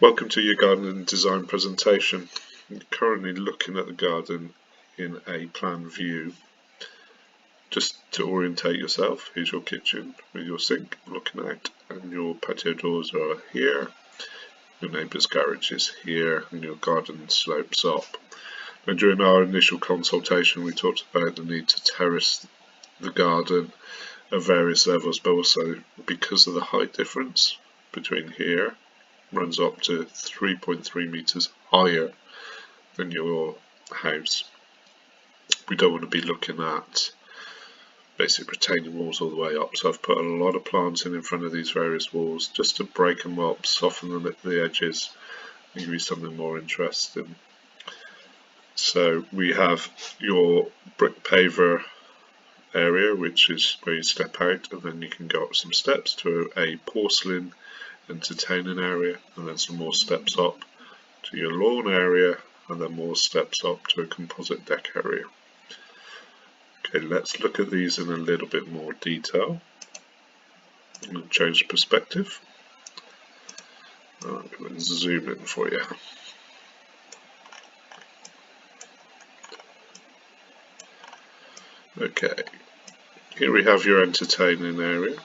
Welcome to your garden and design presentation. I'm currently looking at the garden in a plan view. Just to orientate yourself, here's your kitchen with your sink looking out, and your patio doors are here, your neighbour's garage is here, and your garden slopes up. Now, during our initial consultation we talked about the need to terrace the garden at various levels, but also because of the height difference between here runs up to 3.3 meters higher than your house. We don't want to be looking at basic retaining walls all the way up, so I've put a lot of plants in front of these various walls just to break them up, soften them at the edges, and give you something more interesting. So we have your brick paver area, which is where you step out, and then you can go up some steps to a porcelain entertaining area, and then some more steps up to your lawn area, and then more steps up to a composite deck area. Okay, let's look at these in a little bit more detail. I'm going to change perspective. I'm going to zoom in for you. Okay, here we have your entertaining area.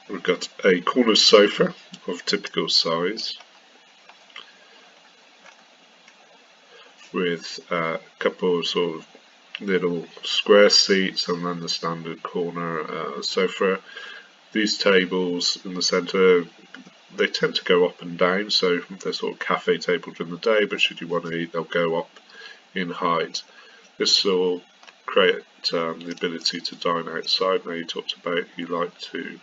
We've got a corner sofa of typical size with a couple of sort of little square seats and then the standard corner sofa. These tables in the centre, they tend to go up and down, so they're sort of cafe table during the day, but should you want to eat, they'll go up in height. This will create the ability to dine outside. Now, you talked about you like to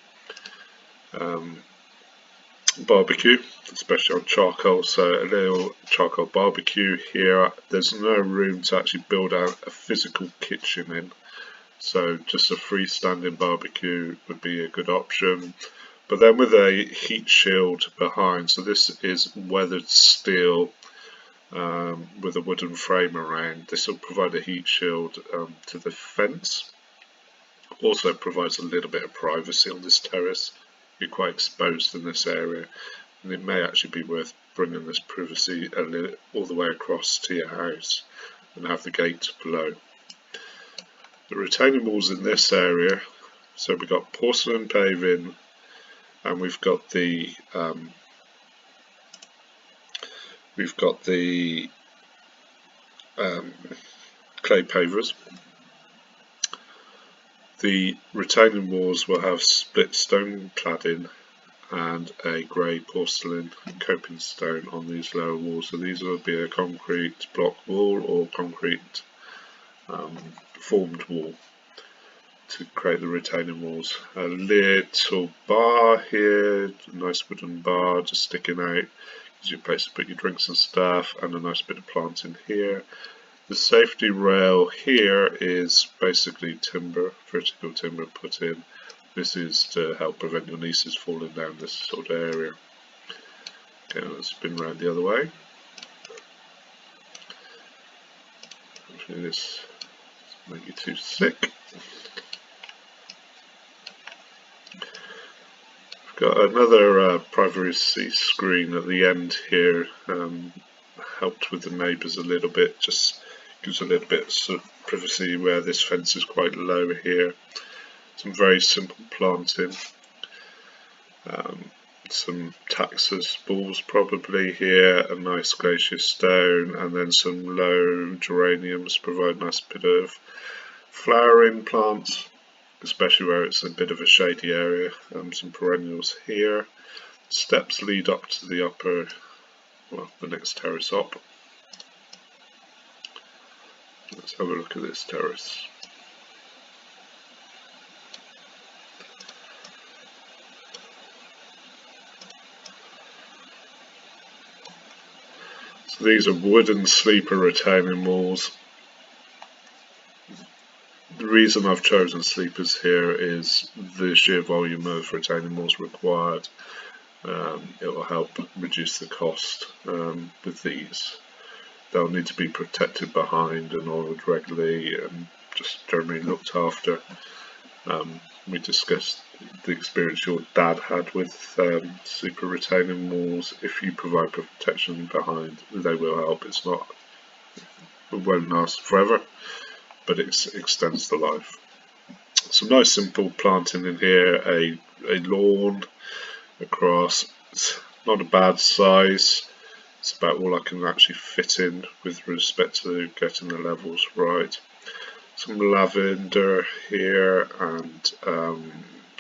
barbecue, especially on charcoal, so a little charcoal barbecue here. There's no room to actually build out a physical kitchen in, so just a freestanding barbecue would be a good option, but then with a heat shield behind. So this is weathered steel with a wooden frame around. This will provide a heat shield to the fence. Also provides a little bit of privacy on this terrace. You're quite exposed in this area, and it may actually be worth bringing this privacy all the way across to your house and have the gate below. The retaining walls in this area, so we've got porcelain paving, and we've got the clay pavers. The retaining walls will have split stone cladding and a grey porcelain coping stone on these lower walls. So these will be a concrete block wall or concrete formed wall to create the retaining walls. A little bar here, a nice wooden bar just sticking out, gives you a place to put your drinks and stuff, and a nice bit of plant in here. The safety rail here is basically timber, vertical timber put in. This is to help prevent your nieces falling down this sort of area. Okay, let's spin around the other way. Hopefully this doesn't make you too sick. We've got another privacy screen at the end here. Helped with the neighbours a little bit, just gives a little bit of sort of privacy where this fence is quite low here. Some very simple planting, some taxus balls probably here, a nice glacier stone, and then some low geraniums provide a nice bit of flowering plants, especially where it's a bit of a shady area. Some perennials here. Steps lead up to the upper, well, the next terrace up. Let's have a look at this terrace. So these are wooden sleeper retaining walls. The reason I've chosen sleepers here is the sheer volume of retaining walls required. It will help reduce the cost with these. They'll need to be protected behind and oiled regularly and just generally looked after. We discussed the experience your dad had with super retaining walls. If you provide protection behind, they will help. It won't last forever, but it extends the life. Some nice simple planting in here, a lawn across. It's not a bad size. It's about all I can actually fit in with respect to getting the levels right. Some lavender here and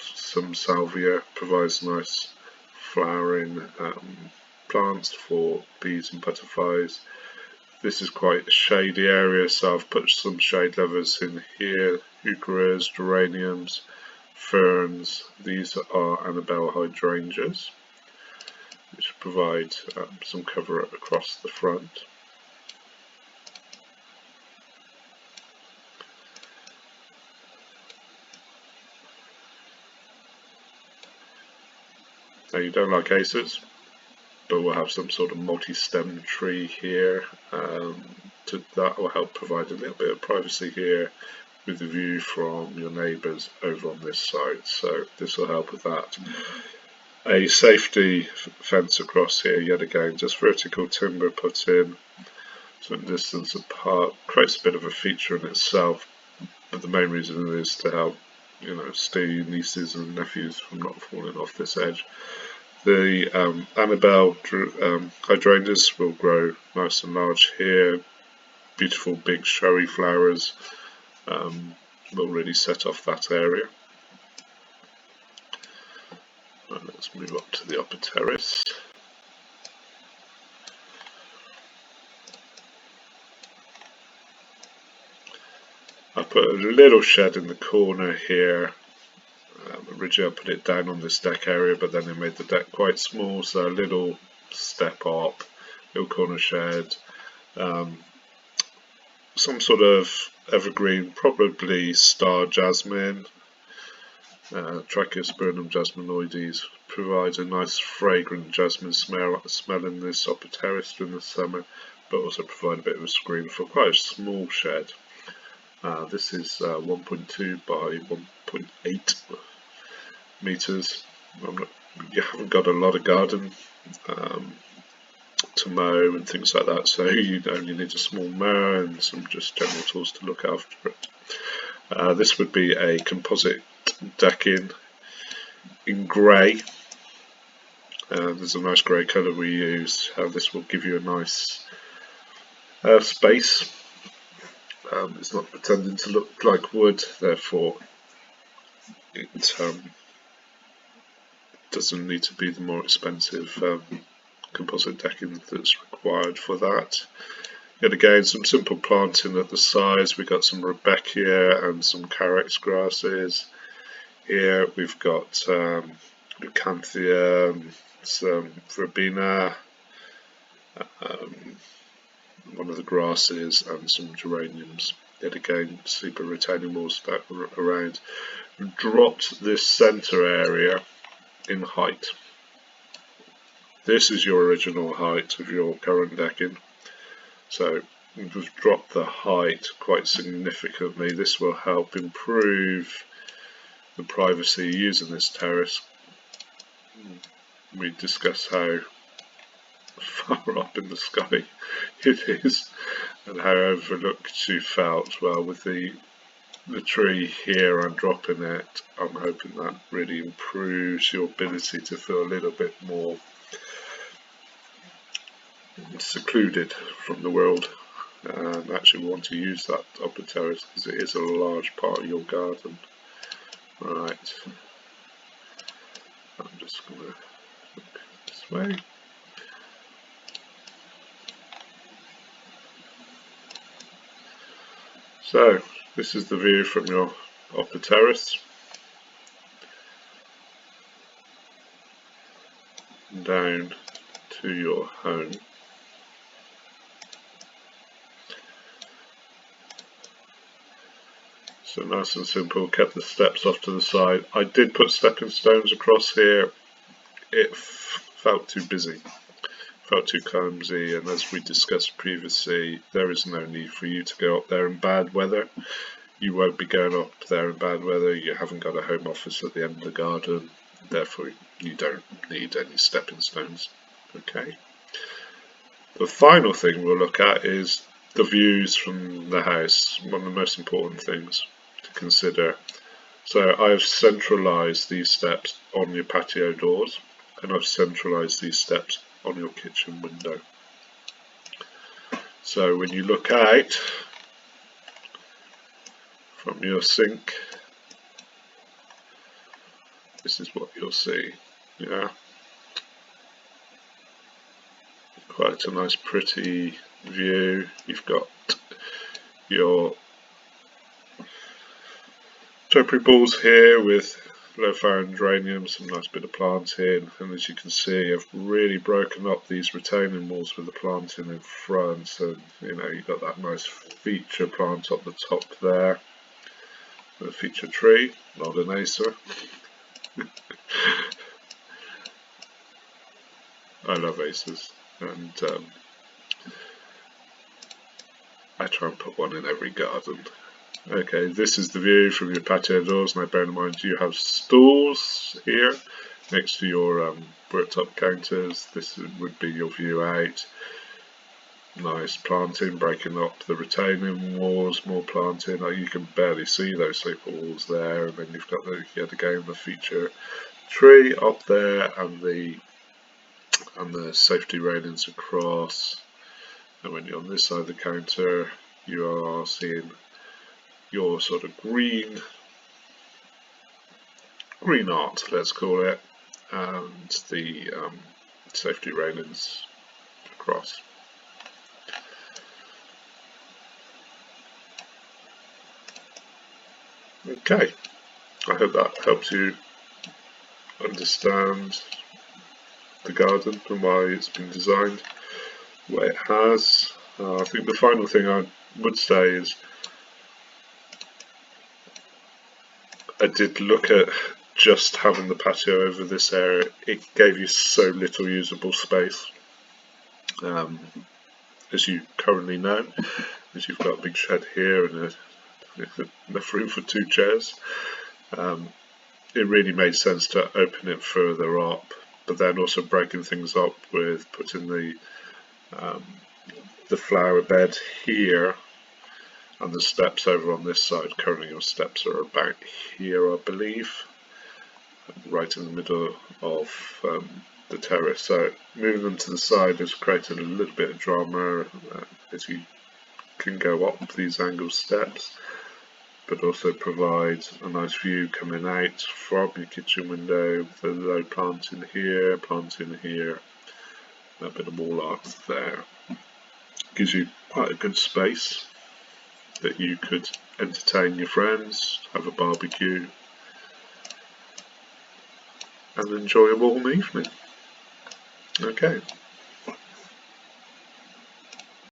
some salvia provides nice flowering plants for bees and butterflies. This is quite a shady area, so I've put some shade levers in here, heucheras, geraniums, ferns. These are Annabelle hydrangeas, which provide some cover across the front. Now you don't like aces, but we'll have some sort of multi-stem tree here. That will help provide a little bit of privacy here with the view from your neighbours over on this side, so this will help with that. A safety fence across here, yet again, just vertical timber put in, some distance apart, creates a bit of a feature in itself, but the main reason is to help, steer your nieces and nephews from not falling off this edge. The Annabelle hydrangeas will grow nice and large here. Beautiful big showy flowers will really set off that area. Right, let's move up to the upper terrace. I put a little shed in the corner here. Originally I put it down on this deck area, but then I made the deck quite small, so a little step up, little corner shed. Some sort of evergreen, probably star jasmine, Trichospirillum jasminoides, provides a nice fragrant jasmine smell in this upper terrace in the summer, but also provide a bit of a screen for quite a small shed. This is 1.2 by 1.8 meters. You haven't got a lot of garden to mow and things like that, so you only need a small mower and some just general tools to look after it. This would be a composite decking in grey. There's a nice grey colour we use. This will give you a nice space. It's not pretending to look like wood, therefore it doesn't need to be the more expensive composite decking that's required for that. Yet again, some simple planting at the sides. We've got some Rebecca and some Carex grasses. Here we've got Leucanthia, some Verbena, one of the grasses, and some geraniums. Yet again, super retaining walls around. Dropped this centre area in height. This is your original height of your current decking, so we've dropped the height quite significantly. This will help improve the privacy using this terrace. We discussed how far up in the sky it is and how overlooked you felt. Well, with the tree here and dropping it, I'm hoping that really improves your ability to feel a little bit more secluded from the world and actually want to use that upper terrace because it is a large part of your garden. Right, I'm just going to look this way. So this is the view from your upper terrace. Down to your home. So nice and simple, kept the steps off to the side. I did put stepping stones across here. It felt too busy, felt too clumsy, and as we discussed previously, there is no need for you to go up there in bad weather. you won't be going up there in bad weather, you haven't got a home office at the end of the garden, therefore you don't need any stepping stones. Okay. The final thing we'll look at is the views from the house, one of the most important things to consider. So I've centralised these steps on your patio doors, and I've centralised these steps on your kitchen window. So when you look out from your sink, this is what you'll see. Yeah, quite a nice pretty view. You've got your topiary balls here with low fire and geraniums, some nice bit of planting, and as you can see I've really broken up these retaining walls with the planting in front, so you've got that nice feature plant up the top there, a feature tree, not an acer. I love acers, and I try and put one in every garden. Okay, this is the view from your patio doors. Now bear in mind you have stools here next to your worktop up counters. This would be your view out. Nice planting, breaking up the retaining walls, more planting. You can barely see those sleeper walls there, and then you've got yet again the feature tree up there and the safety railings across. And when you're on this side of the counter, you are seeing your sort of green art, let's call it, and the safety railings across. Okay, I hope that helps you understand the garden and why it's been designed the way it has. I think the final thing I would say is I did look at just having the patio over this area. It gave you so little usable space, as you currently know, as you've got a big shed here and enough room for 2 chairs. It really made sense to open it further up, but then also breaking things up with putting the flower bed here and the steps over on this side. Currently your steps are about here, I believe, right in the middle of the terrace. So moving them to the side has created a little bit of drama as you can go up these angled steps, but also provides a nice view coming out from your kitchen window with a low planting here, a bit of wall art there. Gives you quite a good space that you could entertain your friends, have a barbecue, and enjoy a warm evening. Okay.